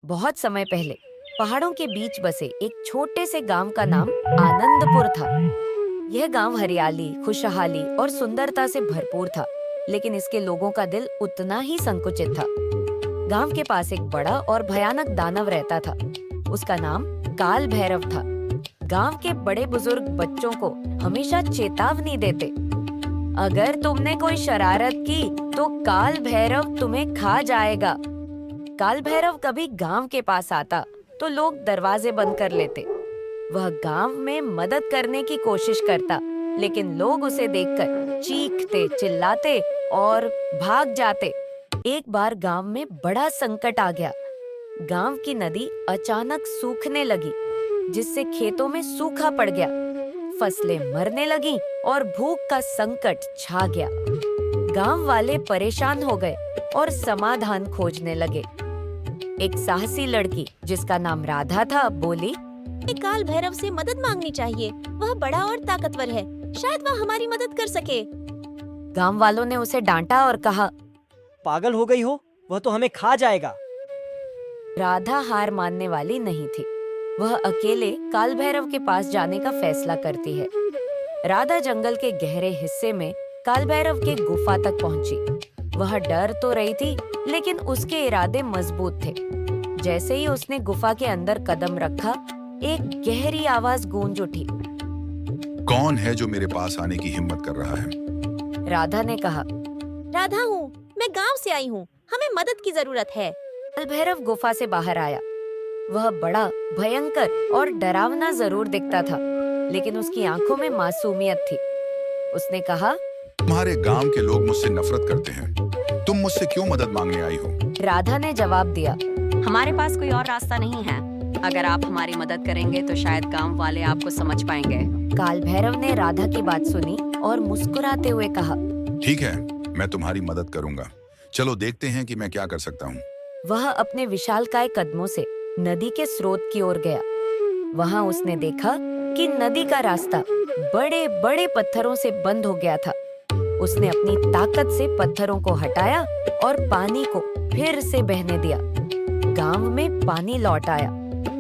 बहुत समय पहले पहाड़ों के बीच बसे एक छोटे से गांव का नाम आनंदपुर था। यह गांव हरियाली, खुशहाली और सुंदरता से भरपूर था, लेकिन इसके लोगों का दिल उतना ही संकुचित था। गांव के पास एक बड़ा और भयानक दानव रहता था। उसका नाम काल भैरव था। गांव के बड़े बुजुर्ग बच्चों को हमेशा चेतावनी देते, अगर तुमने कोई शरारत की तो काल भैरव तुम्हें खा जाएगा। काल भैरव कभी गांव के पास आता तो लोग दरवाजे बंद कर लेते। वह गांव में मदद करने की कोशिश करता, लेकिन लोग उसे देखकर चीखते, चिल्लाते और भाग जाते। एक बार गांव में बड़ा संकट आ गया। गांव की नदी अचानक सूखने लगी, जिससे खेतों में सूखा पड़ गया। फसलें मरने लगीं और भूख का संकट छा गया। गांव वाले परेशान हो गए और समाधान खोजने लगे। एक साहसी लड़की जिसका नाम राधा था बोली, काल भैरव से मदद मांगनी चाहिए। वह बड़ा और ताकतवर है, शायद वह हमारी मदद कर सके। गांव वालों ने उसे डांटा और कहा, पागल हो गई हो, वह तो हमें खा जाएगा। राधा हार मानने वाली नहीं थी। वह अकेले काल भैरव के पास जाने का फैसला करती है। राधा जंगल के गहरे हिस्से में काल भैरव के गुफा तक पहुंची। वह डर तो रही थी, लेकिन उसके इरादे मजबूत थे। जैसे ही उसने गुफा के अंदर कदम रखा, एक गहरी आवाज गूंज उठी। कौन है जो मेरे पास आने की हिम्मत कर रहा है? राधा ने कहा, राधा हूँ, मैं गांव से आई हूँ, हमें मदद की जरूरत है। काल भैरव गुफा से बाहर आया। वह बड़ा, भयंकर और डरावना जरूर दिखता था, लेकिन उसकी आंखों में मासूमियत थी। उसने कहा, तुम्हारे गांव के लोग मुझसे नफरत करते हैं, तुम मुझसे क्यों मदद मांगने आई हो? राधा ने जवाब दिया, हमारे पास कोई और रास्ता नहीं है। अगर आप हमारी मदद करेंगे तो शायद गांव वाले आपको समझ पाएंगे। काल भैरव ने राधा की बात सुनी और मुस्कुराते हुए कहा, ठीक है, मैं तुम्हारी मदद करूंगा। चलो देखते हैं कि मैं क्या कर सकता हूँ। वह अपने विशालकाय कदमों से नदी के स्रोत की ओर गया। वहां उसने देखा कि नदी का रास्ता बड़े बड़े पत्थरों से बंद हो गया था। उसने अपनी ताकत से पत्थरों को हटाया और पानी को फिर से बहने दिया। गांव में पानी लौट आया,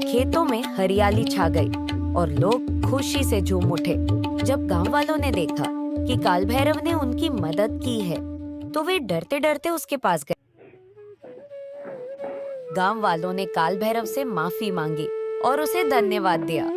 खेतों में हरियाली छा गई और लोग खुशी से झूम उठे। जब गांव वालों ने देखा कि काल भैरव ने उनकी मदद की है, तो वे डरते डरते उसके पास गए। गांव वालों ने काल भैरव से माफी मांगी और उसे धन्यवाद दिया।